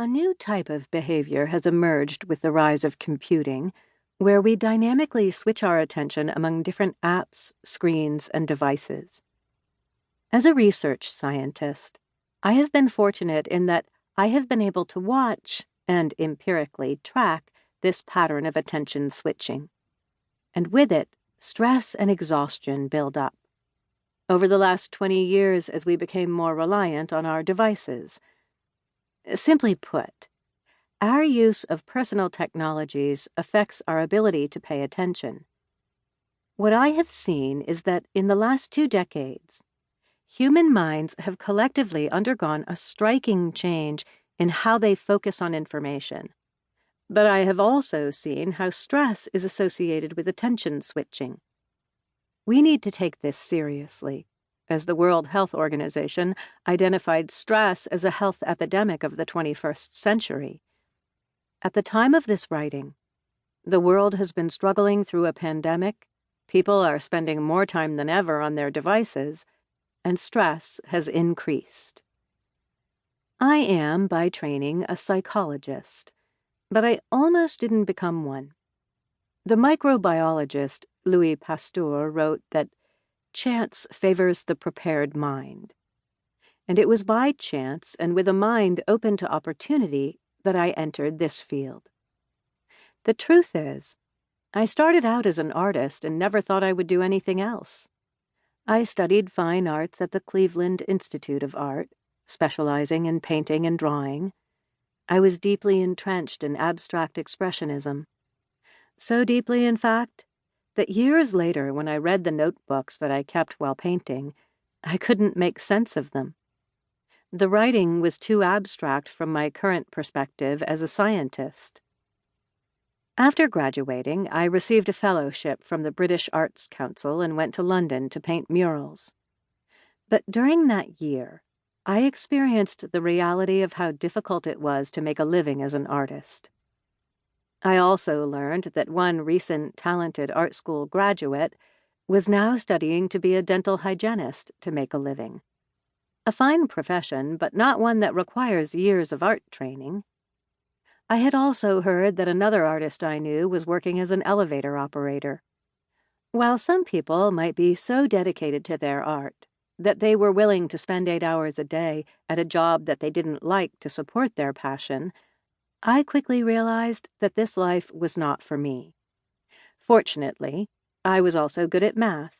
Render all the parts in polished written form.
A new type of behavior has emerged with the rise of computing, where we dynamically switch our attention among different apps, screens, and devices. As a research scientist, I have been fortunate in that I have been able to watch and empirically track this pattern of attention switching. And with it, stress and exhaustion build up. Over the last 20 years, as we became more reliant on our devices. Simply put, our use of personal technologies affects our ability to pay attention. What I have seen is that in the last 2 decades, human minds have collectively undergone a striking change in how they focus on information. But I have also seen how stress is associated with attention switching. We need to take this seriously, as the World Health Organization identified stress as a health epidemic of the 21st century. At the time of this writing, the world has been struggling through a pandemic, people are spending more time than ever on their devices, and stress has increased. I am, by training, a psychologist, but I almost didn't become one. The microbiologist Louis Pasteur wrote that chance favors the prepared mind. And it was by chance and with a mind open to opportunity that I entered this field. The truth is, I started out as an artist and never thought I would do anything else. I studied fine arts at the Cleveland Institute of Art, specializing in painting and drawing. I was deeply entrenched in abstract expressionism. So deeply, in fact, that years later, when I read the notebooks that I kept while painting, I couldn't make sense of them. The writing was too abstract from my current perspective as a scientist. After graduating, I received a fellowship from the British Arts Council and went to London to paint murals. But during that year, I experienced the reality of how difficult it was to make a living as an artist. I also learned that one recent talented art school graduate was now studying to be a dental hygienist to make a living. A fine profession, but not one that requires years of art training. I had also heard that another artist I knew was working as an elevator operator. While some people might be so dedicated to their art that they were willing to spend 8 hours a day at a job that they didn't like to support their passion, I quickly realized that this life was not for me. Fortunately, I was also good at math,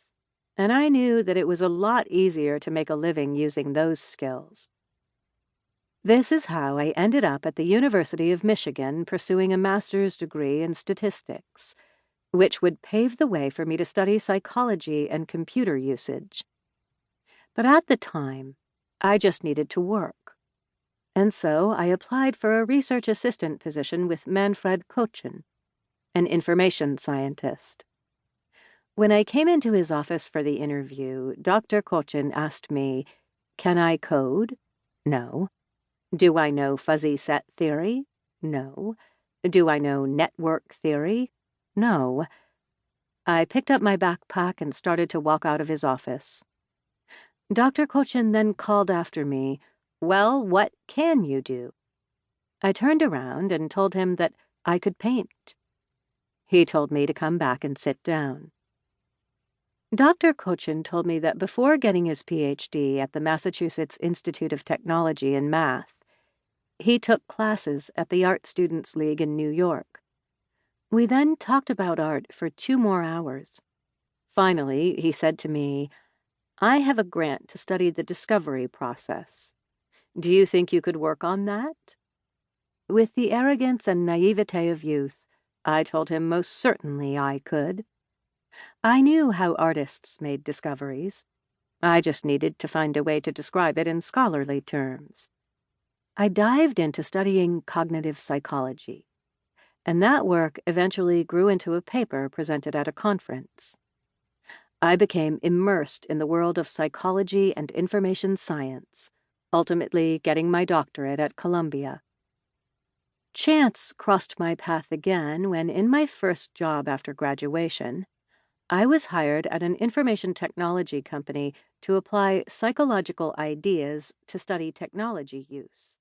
and I knew that it was a lot easier to make a living using those skills. This is how I ended up at the University of Michigan pursuing a master's degree in statistics, which would pave the way for me to study psychology and computer usage. But at the time, I just needed to work. And so I applied for a research assistant position with Manfred Kochen, an information scientist. When I came into his office for the interview, Dr. Kochen asked me, "Can I code?" No. Do I know fuzzy set theory? No. Do I know network theory? No. I picked up my backpack and started to walk out of his office. Dr. Kochen then called after me, "Well, what can you do?" I turned around and told him that I could paint. He told me to come back and sit down. Dr. Kochen told me that before getting his PhD at the Massachusetts Institute of Technology in Math, he took classes at the Art Students League in New York. We then talked about art for 2 more hours. Finally, he said to me, "I have a grant to study the discovery process. Do you think you could work on that?" With the arrogance and naivete of youth, I told him most certainly I could. I knew how artists made discoveries. I just needed to find a way to describe it in scholarly terms. I dived into studying cognitive psychology, and that work eventually grew into a paper presented at a conference. I became immersed in the world of psychology and information science, ultimately getting my doctorate at Columbia. Chance crossed my path again when, in my first job after graduation, I was hired at an information technology company to apply psychological ideas to study technology use.